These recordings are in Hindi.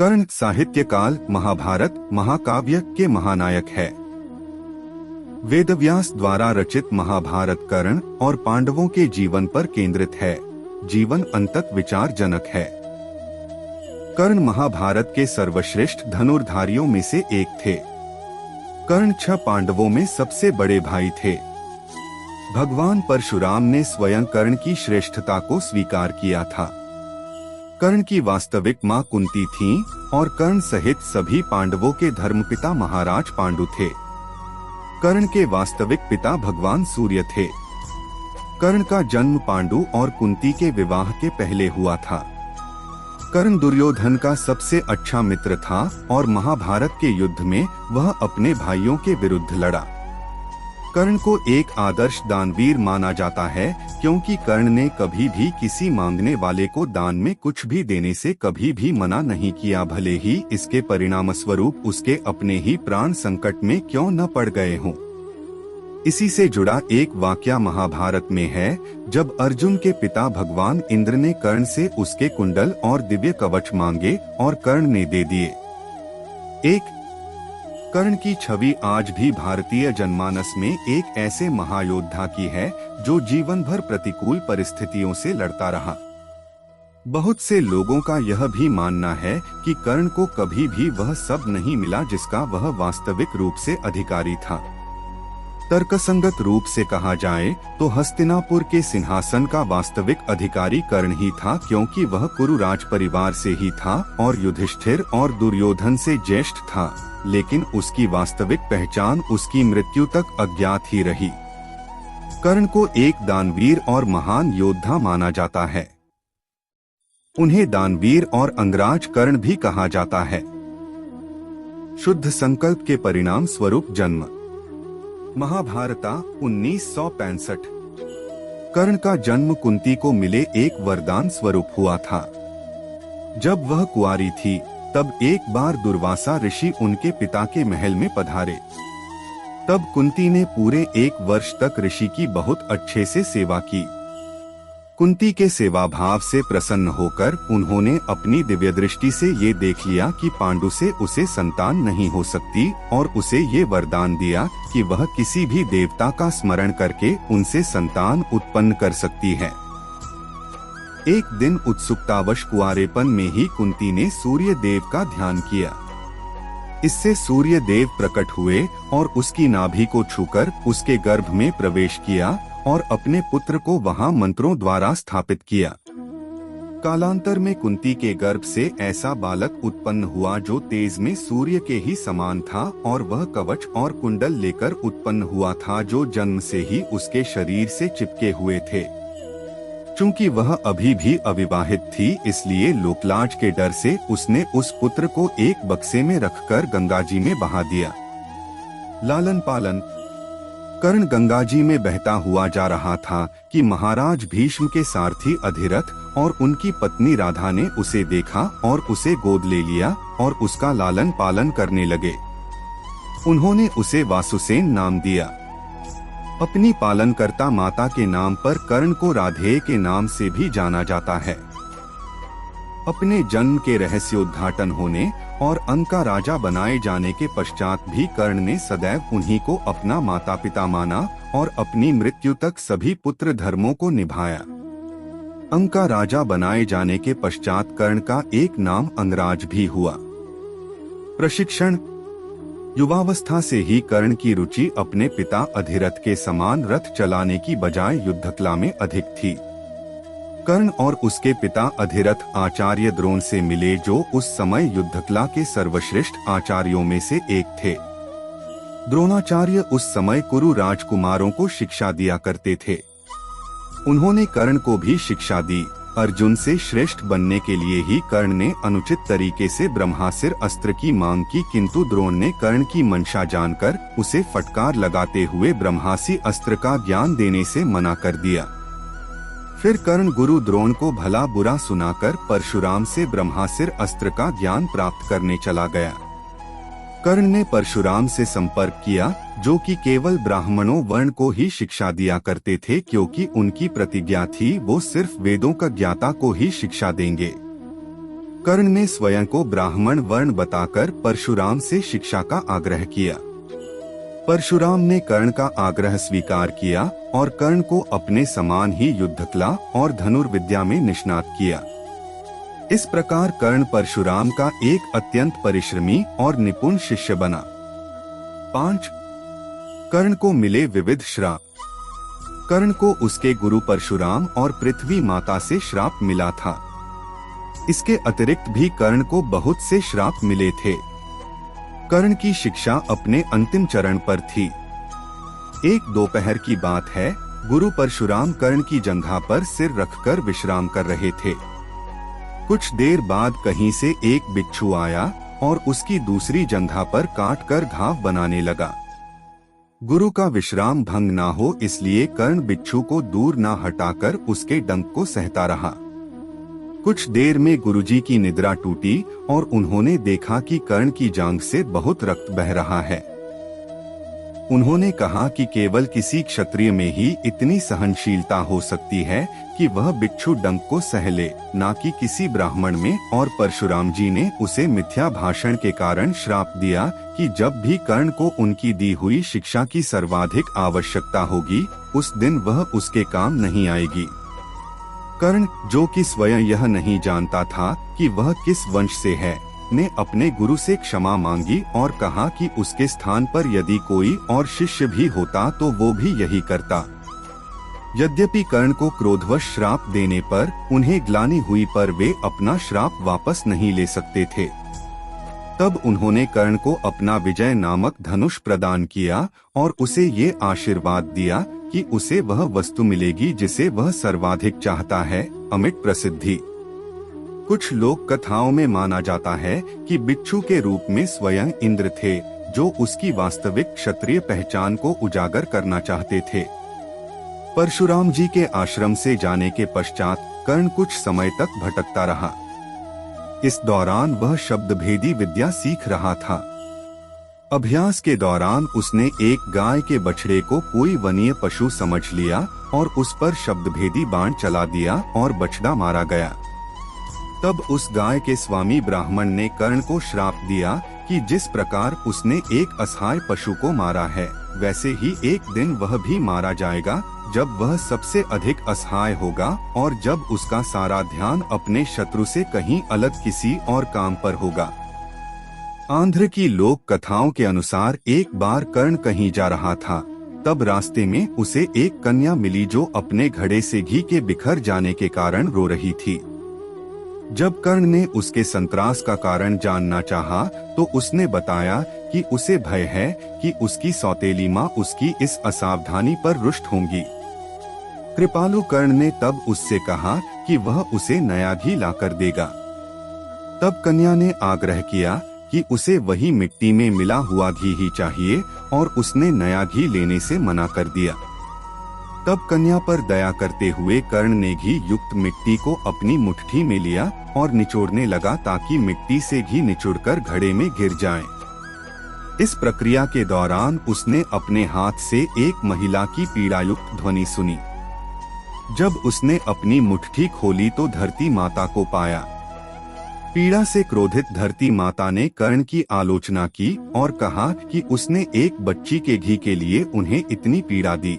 कर्ण साहित्य काल महाभारत महाकाव्य के महानायक है। वेदव्यास द्वारा रचित महाभारत कर्ण और पांडवों के जीवन पर केंद्रित है। जीवन अंतत विचारजनक है। कर्ण महाभारत के सर्वश्रेष्ठ धनुर्धारियों में से एक थे। कर्ण 6 पांडवों में सबसे बड़े भाई थे। भगवान परशुराम ने स्वयं कर्ण की श्रेष्ठता को स्वीकार किया था। कर्ण की वास्तविक मां कुंती थीं और कर्ण सहित सभी पांडवों के धर्मपिता महाराज पांडु थे। कर्ण के वास्तविक पिता भगवान सूर्य थे। कर्ण का जन्म पांडु और कुंती के विवाह के पहले हुआ था। कर्ण दुर्योधन का सबसे अच्छा मित्र था और महाभारत के युद्ध में वह अपने भाइयों के विरुद्ध लड़ा। कर्ण को एक आदर्श दानवीर माना जाता है क्योंकि कर्ण ने कभी भी किसी मांगने वाले को दान में कुछ भी देने से कभी भी मना नहीं किया, भले ही इसके परिणामस्वरूप उसके अपने ही प्राण संकट में क्यों न पड़ गए हों। इसी से जुड़ा एक वाकया महाभारत में है, जब अर्जुन के पिता भगवान इंद्र ने कर्ण से उसके कुंडल और दिव्य कवच मांगे और कर्ण ने दे दिए। कर्ण की छवि आज भी भारतीय जनमानस में एक ऐसे महायोद्धा की है जो जीवन भर प्रतिकूल परिस्थितियों से लड़ता रहा। बहुत से लोगों का यह भी मानना है कि कर्ण को कभी भी वह सब नहीं मिला जिसका वह वास्तविक रूप से अधिकारी था। तर्कसंगत रूप से कहा जाए तो हस्तिनापुर के सिंहासन का वास्तविक अधिकारी कर्ण ही था, क्योंकि वह कुरु राज परिवार से ही था और युधिष्ठिर और दुर्योधन से ज्येष्ठ था, लेकिन उसकी वास्तविक पहचान उसकी मृत्यु तक अज्ञात ही रही। कर्ण को एक दानवीर और महान योद्धा माना जाता है। उन्हें दानवीर और अंगराज कर्ण भी कहा जाता है। शुद्ध संकल्प के परिणाम स्वरूप जन्म। महाभारता 1965। कर्ण का जन्म कुंती को मिले एक वरदान स्वरूप हुआ था। जब वह कुंवारी थी तब एक बार दुर्वासा ऋषि उनके पिता के महल में पधारे। तब कुंती ने पूरे 1 वर्ष तक ऋषि की बहुत अच्छे से सेवा की। कुंती के सेवा भाव से प्रसन्न होकर उन्होंने अपनी दिव्य दृष्टि से ये देख लिया कि पांडु से उसे संतान नहीं हो सकती और उसे ये वरदान दिया कि वह किसी भी देवता का स्मरण करके उनसे संतान उत्पन्न कर सकती है। एक दिन उत्सुकतावश कुंवारेपन में ही कुंती ने सूर्य देव का ध्यान किया। इससे सूर्य देव प्रकट हुए और उसकी नाभि को छूकर उसके गर्भ में प्रवेश किया और अपने पुत्र को वहां मंत्रों द्वारा स्थापित किया। कालांतर में कुंती के गर्भ से ऐसा बालक उत्पन्न हुआ जो तेज में सूर्य के ही समान था और वह कवच और कुंडल लेकर उत्पन्न हुआ था जो जन्म से ही उसके शरीर से चिपके हुए थे। चूंकि वह अभी भी अविवाहित थी, इसलिए लोकलाज के डर से उसने उस पुत्र को एक बक्से में रखकर गंगाजी में बहा दिया। लालन पालन। कर्ण गंगाजी में बहता हुआ जा रहा था कि महाराज भीष्म के सारथी अधिरथ और उनकी पत्नी राधा ने उसे देखा और उसे गोद ले लिया और उसका लालन पालन करने लगे। उन्होंने उसे वासुसेन नाम दिया। अपनी पालनकर्ता माता के नाम पर कर्ण को राधेय के नाम से भी जाना जाता है। अपने जन्म के रहस्योद्घाटन होने और अंक का राजा बनाए जाने के पश्चात भी कर्ण ने सदैव उन्हीं को अपना माता पिता माना और अपनी मृत्यु तक सभी पुत्र धर्मों को निभाया। अंक का राजा बनाए जाने के पश्चात कर्ण का एक नाम अंगराज भी हुआ। प्रशिक्षण। युवावस्था से ही कर्ण की रुचि अपने पिता अधिरथ के समान रथ चलाने की बजाय युद्धकला में अधिक थी। कर्ण और उसके पिता अधिरथ आचार्य द्रोण से मिले, जो उस समय युद्धकला के सर्वश्रेष्ठ आचार्यों में से एक थे। द्रोणाचार्य उस समय कुरु राजकुमारों को शिक्षा दिया करते थे। उन्होंने कर्ण को भी शिक्षा दी। अर्जुन से श्रेष्ठ बनने के लिए ही कर्ण ने अनुचित तरीके से ब्रह्मास्त्र अस्त्र की मांग की, किंतु द्रोण ने कर्ण की मंशा जानकर उसे फटकार लगाते हुए ब्रह्मास्त्र अस्त्र का ज्ञान देने से मना कर दिया। फिर कर्ण गुरु द्रोण को भला बुरा सुनाकर परशुराम से ब्रह्मास्त्र अस्त्र का ज्ञान प्राप्त करने चला गया। कर्ण ने परशुराम से संपर्क किया, जो कि केवल ब्राह्मणों वर्ण को ही शिक्षा दिया करते थे, क्योंकि उनकी प्रतिज्ञा थी वो सिर्फ वेदों का ज्ञाता को ही शिक्षा देंगे। कर्ण ने स्वयं को ब्राह्मण वर्ण बताकर परशुराम से शिक्षा का आग्रह किया। परशुराम ने कर्ण का आग्रह स्वीकार किया और कर्ण को अपने समान ही युद्धकला और धनुर्विद्या में निष्णात किया। इस प्रकार कर्ण परशुराम का एक अत्यंत परिश्रमी और निपुण शिष्य बना। 5. कर्ण को मिले विविध श्राप। कर्ण को उसके गुरु परशुराम और पृथ्वी माता से श्राप मिला था। इसके अतिरिक्त भी कर्ण को बहुत से श्राप मिले थे। कर्ण की शिक्षा अपने अंतिम चरण पर थी। एक दोपहर की बात है, गुरु परशुराम कर्ण की जंघा पर सिर रखकर विश्राम कर रहे थे। कुछ देर बाद कहीं से एक बिच्छू आया और उसकी दूसरी जंघा पर काटकर घाव बनाने लगा। गुरु का विश्राम भंग ना हो इसलिए कर्ण बिच्छू को दूर ना हटाकर उसके डंक को सहता रहा। कुछ देर में गुरुजी की निद्रा टूटी और उन्होंने देखा कि कर्ण की जांघ से बहुत रक्त बह रहा है। उन्होंने कहा कि केवल किसी क्षत्रिय में ही इतनी सहनशीलता हो सकती है कि वह बिच्छू डंक को सह ले, ना कि किसी ब्राह्मण में। और परशुराम जी ने उसे मिथ्या भाषण के कारण श्राप दिया कि जब भी कर्ण को उनकी दी हुई शिक्षा की सर्वाधिक आवश्यकता होगी, उस दिन वह उसके काम नहीं आएगी। कर्ण, जो कि स्वयं यह नहीं जानता था कि वह किस वंश से है, ने अपने गुरु से क्षमा मांगी और कहा कि उसके स्थान पर यदि कोई और शिष्य भी होता तो वो भी यही करता। यद्यपि कर्ण को क्रोधवश श्राप देने पर उन्हें ग्लानि हुई, पर वे अपना श्राप वापस नहीं ले सकते थे। तब उन्होंने कर्ण को अपना विजय नामक धनुष प्रदान किया और उसे ये आशीर्वाद दिया कि उसे वह वस्तु मिलेगी जिसे वह सर्वाधिक चाहता है, अमिट प्रसिद्धि। कुछ लोक कथाओं में माना जाता है कि बिच्छू के रूप में स्वयं इंद्र थे, जो उसकी वास्तविक क्षत्रिय पहचान को उजागर करना चाहते थे। परशुराम जी के आश्रम से जाने के पश्चात कर्ण कुछ समय तक भटकता रहा। इस दौरान वह शब्दभेदी विद्या सीख रहा था। अभ्यास के दौरान उसने एक गाय के बछड़े को कोई वनीय पशु समझ लिया और उस पर शब्दभेदी बाण चला दिया और बछड़ा मारा गया। तब उस गाय के स्वामी ब्राह्मण ने कर्ण को श्राप दिया कि जिस प्रकार उसने एक असहाय पशु को मारा है, वैसे ही एक दिन वह भी मारा जाएगा, जब वह सबसे अधिक असहाय होगा और जब उसका सारा ध्यान अपने शत्रु से कहीं अलग किसी और काम पर होगा। आंध्र की लोक कथाओं के अनुसार एक बार कर्ण कहीं जा रहा था, तब रास्ते में उसे एक कन्या मिली जो अपने घड़े से घी के बिखर जाने के कारण रो रही थी। जब कर्ण ने उसके संत्रास का कारण जानना चाहा, तो उसने बताया कि उसे भय है कि उसकी सौतेली माँ उसकी इस असावधानी पर रुष्ट होंगी। कृपालु कर्ण ने तब उससे कहा कि वह उसे नया घी लाकर देगा। तब कन्या ने आग्रह किया कि उसे वही मिट्टी में मिला हुआ घी ही चाहिए और उसने नया घी लेने से मना कर दिया। तब कन्या पर दया करते हुए कर्ण ने घी युक्त मिट्टी को अपनी मुट्ठी में लिया और निचोड़ने लगा ताकि मिट्टी से घी निचुड़कर घड़े में गिर जाए। इस प्रक्रिया के दौरान उसने अपने हाथ से एक महिला की पीड़ायुक्त ध्वनि सुनी। जब उसने अपनी मुट्ठी खोली तो धरती माता को पाया। पीड़ा से क्रोधित धरती माता ने कर्ण की आलोचना की और कहा कि उसने एक बच्ची के घी के लिए उन्हें इतनी पीड़ा दी।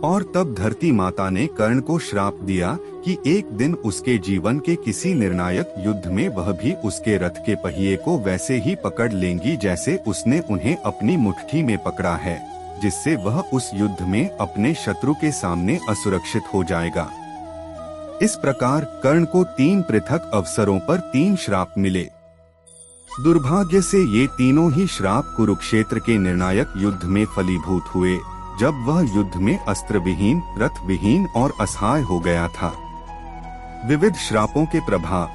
और तब धरती माता ने कर्ण को श्राप दिया कि एक दिन उसके जीवन के किसी निर्णायक युद्ध में वह भी उसके रथ के पहिए को वैसे ही पकड़ लेंगी जैसे उसने उन्हें अपनी मुट्ठी में पकड़ा है, जिससे वह उस युद्ध में अपने शत्रु के सामने असुरक्षित हो जाएगा। इस प्रकार कर्ण को 3 पृथक अवसरों पर 3 श्राप मिले। दुर्भाग्य से ये तीनों ही श्राप कुरुक्षेत्र के निर्णायक युद्ध में फलीभूत हुए, जब वह युद्ध में अस्त्र विहीन, रथ विहीन और असहाय हो गया था। विविध श्रापों के प्रभाव।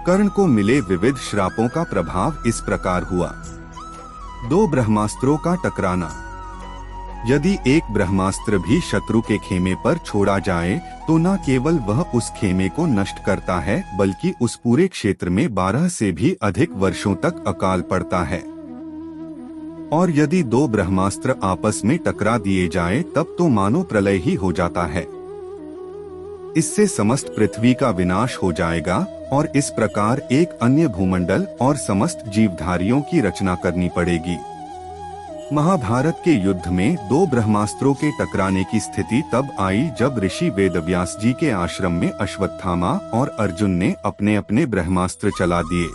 कर्ण को मिले विविध श्रापों का प्रभाव इस प्रकार हुआ। 2 ब्रह्मास्त्रों का टकराना। यदि एक ब्रह्मास्त्र भी शत्रु के खेमे पर छोड़ा जाए तो न केवल वह उस खेमे को नष्ट करता है, बल्कि उस पूरे क्षेत्र में 12 से भी अधिक वर्षों तक अकाल पड़ता है। और यदि 2 ब्रह्मास्त्र आपस में टकरा दिए जाएं, तब तो मानो प्रलय ही हो जाता है। इससे समस्त पृथ्वी का विनाश हो जाएगा और इस प्रकार एक अन्य भूमंडल और समस्त जीवधारियों की रचना करनी पड़ेगी। महाभारत के युद्ध में दो ब्रह्मास्त्रों के टकराने की स्थिति तब आई जब ऋषि वेदव्यास जी के आश्रम में अश्वत्थामा और अर्जुन ने अपने अपने ब्रह्मास्त्र चला दिए।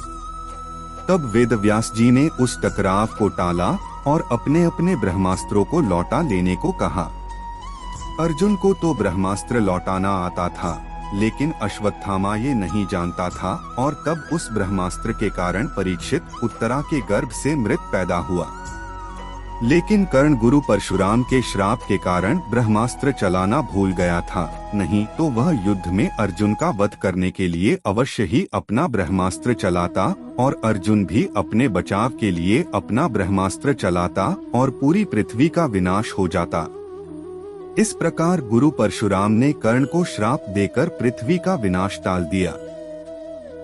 तब वेदव्यास जी ने उस टकराव को टाला और अपने अपने ब्रह्मास्त्रों को लौटा लेने को कहा। अर्जुन को तो ब्रह्मास्त्र लौटाना आता था, लेकिन अश्वत्थामा ये नहीं जानता था और तब उस ब्रह्मास्त्र के कारण परीक्षित उत्तरा के गर्भ से मृत पैदा हुआ। लेकिन कर्ण गुरु परशुराम के श्राप के कारण ब्रह्मास्त्र चलाना भूल गया था, नहीं तो वह युद्ध में अर्जुन का वध करने के लिए अवश्य ही अपना ब्रह्मास्त्र चलाता और अर्जुन भी अपने बचाव के लिए अपना ब्रह्मास्त्र चलाता और पूरी पृथ्वी का विनाश हो जाता। इस प्रकार गुरु परशुराम ने कर्ण को श्राप देकर पृथ्वी का विनाश टाल दिया।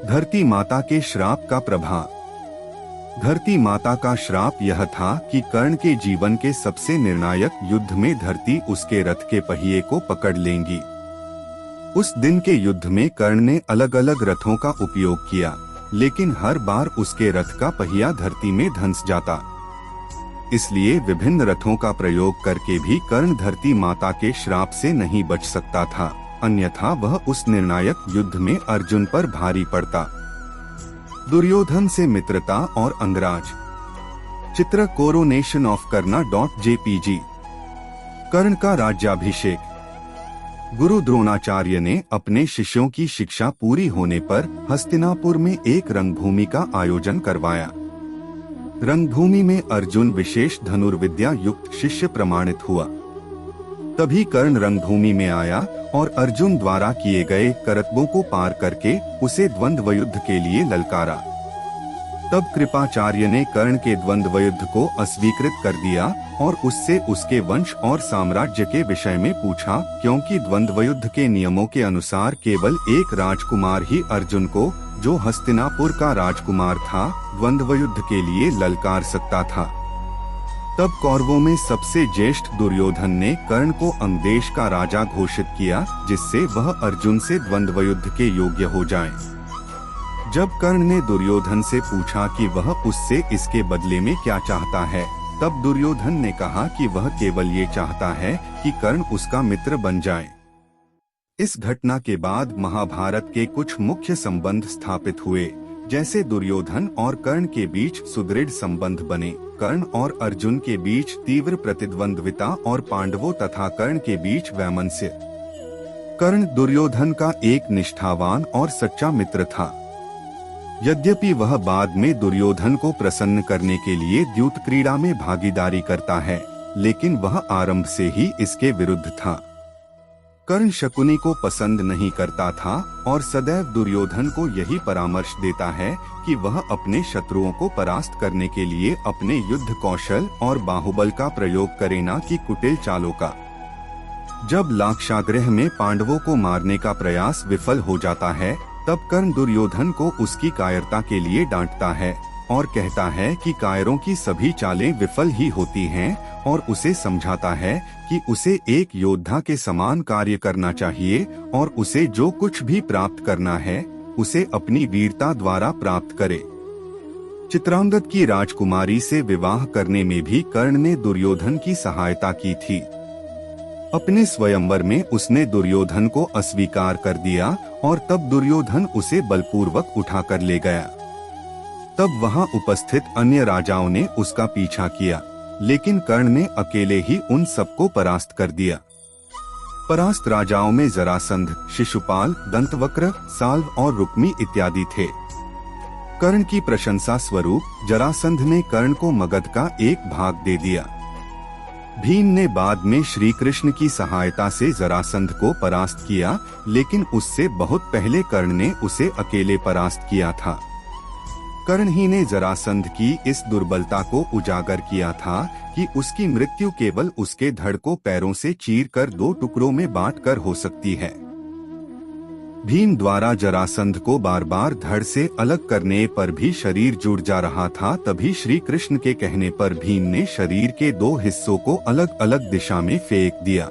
धरती माता के श्राप का प्रभाव। धरती माता का श्राप यह था कि कर्ण के जीवन के सबसे निर्णायक युद्ध में धरती उसके रथ के पहिए को पकड़ लेंगी। उस दिन के युद्ध में कर्ण ने अलग अलग रथों का उपयोग किया, लेकिन हर बार उसके रथ का पहिया धरती में धंस जाता। इसलिए विभिन्न रथों का प्रयोग करके भी कर्ण धरती माता के श्राप से नहीं बच सकता था, अन्यथा वह उस निर्णायक युद्ध में अर्जुन पर भारी पड़ता। दुर्योधन से मित्रता और अंगराज। चित्र कोरोनेशन ऑफ कर्ना.jpg। कर्ण का राज्याभिषेक। गुरु द्रोणाचार्य ने अपने शिष्यों की शिक्षा पूरी होने पर हस्तिनापुर में एक रंगभूमि का आयोजन करवाया। रंगभूमि में अर्जुन विशेष धनुर्विद्या युक्त शिष्य प्रमाणित हुआ। तभी कर्ण रंगभूमि में आया और अर्जुन द्वारा किए गए करतबों को पार करके उसे द्वंद्व युद्ध के लिए ललकारा। तब कृपाचार्य ने कर्ण के द्वंद्व युद्ध को अस्वीकृत कर दिया और उससे उसके वंश और साम्राज्य के विषय में पूछा, क्योंकि द्वंद्व युद्ध के नियमों के अनुसार केवल एक राजकुमार ही अर्जुन को, जो हस्तिनापुर का राजकुमार था, द्वंद्व युद्ध के लिए ललकार सकता था। तब कौरवों में सबसे ज्येष्ठ दुर्योधन ने कर्ण को अंगदेश का राजा घोषित किया, जिससे वह अर्जुन से द्वंद्व युद्ध के योग्य हो जाए। जब कर्ण ने दुर्योधन से पूछा कि वह उससे इसके बदले में क्या चाहता है, तब दुर्योधन ने कहा कि वह केवल ये चाहता है कि कर्ण उसका मित्र बन जाए। इस घटना के बाद महाभारत के कुछ मुख्य संबंध स्थापित हुए, जैसे दुर्योधन और कर्ण के बीच सुदृढ़ संबंध बने, कर्ण और अर्जुन के बीच तीव्र प्रतिद्वंद्विता और पांडवों तथा कर्ण के बीच वैमनस्य। कर्ण दुर्योधन का एक निष्ठावान और सच्चा मित्र था। यद्यपि वह बाद में दुर्योधन को प्रसन्न करने के लिए द्यूत क्रीड़ा में भागीदारी करता है, लेकिन वह आरंभ से ही इसके विरुद्ध था। कर्ण शकुनी को पसंद नहीं करता था और सदैव दुर्योधन को यही परामर्श देता है कि वह अपने शत्रुओं को परास्त करने के लिए अपने युद्ध कौशल और बाहुबल का प्रयोग करे, न कि कुटिल चालों का। जब लाक्षागृह में पांडवों को मारने का प्रयास विफल हो जाता है, तब कर्ण दुर्योधन को उसकी कायरता के लिए डांटता है और कहता है कि कायरों की सभी चालें विफल ही होती हैं, और उसे समझाता है कि उसे एक योद्धा के समान कार्य करना चाहिए और उसे जो कुछ भी प्राप्त करना है उसे अपनी वीरता द्वारा प्राप्त करे। चित्रांगद की राजकुमारी से विवाह करने में भी कर्ण ने दुर्योधन की सहायता की थी। अपने स्वयंवर में उसने दुर्योधन को अस्वीकार कर दिया और तब दुर्योधन उसे बलपूर्वक उठाकर ले गया। तब वहां उपस्थित अन्य राजाओं ने उसका पीछा किया, लेकिन कर्ण ने अकेले ही उन सबको परास्त कर दिया। परास्त राजाओं में जरासंध, शिशुपाल, दंतवक्र, साल्व और रुक्मी इत्यादि थे। कर्ण की प्रशंसा स्वरूप जरासंध ने कर्ण को मगध का एक भाग दे दिया। भीम ने बाद में श्री कृष्ण की सहायता से जरासंध को परास्त किया, लेकिन उससे बहुत पहले कर्ण ने उसे अकेले परास्त किया था। कर्ण ही ने जरासंध की इस दुर्बलता को उजागर किया था कि उसकी मृत्यु केवल उसके धड़ को पैरों से चीरकर 2 टुकड़ों में बांटकर हो सकती है। भीम द्वारा जरासंध को बार बार धड़ से अलग करने पर भी शरीर जुड़ जा रहा था। तभी श्री कृष्ण के कहने पर भीम ने शरीर के 2 हिस्सों को अलग अलग दिशा में फेंक दिया।